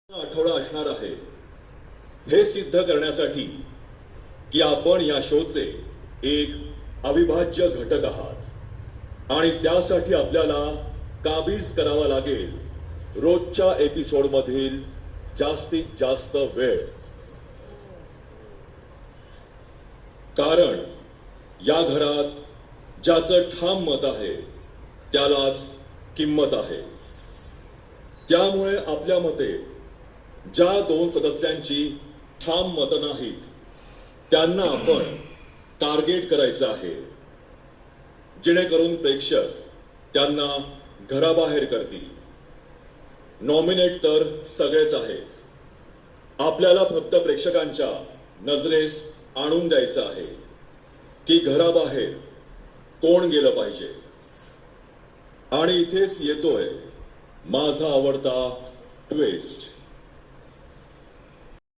आठवडा असणार आहे हे सिद्ध करण्यासाठी की आपण या शोचे एक अविभाज्य घटक आहात आणि त्यासाठी आपल्याला काबीज करावा लागेल रोजच्या एपिसोड मधील जास्तीत जास्त वेळ, कारण या घरात ज्याचं ठाम मत आहे त्यालाच किंमत आहे. त्यामुळे आपल्या मते ज्या दोन सदस्यांची ठाम मतं नाहीत त्यांना आपण टार्गेट करायचं आहे, जेणेकरून प्रेक्षक त्यांना घराबाहेर करतील. नॉमिनेट तर सगळेच आहेत. आपल्याला फक्त प्रेक्षकांच्या नजरेस आणून द्यायचं आहे की घराबाहेर कोण गेलं पाहिजे. आणि इथेच येतोय माझा आवडता ट्विस्ट.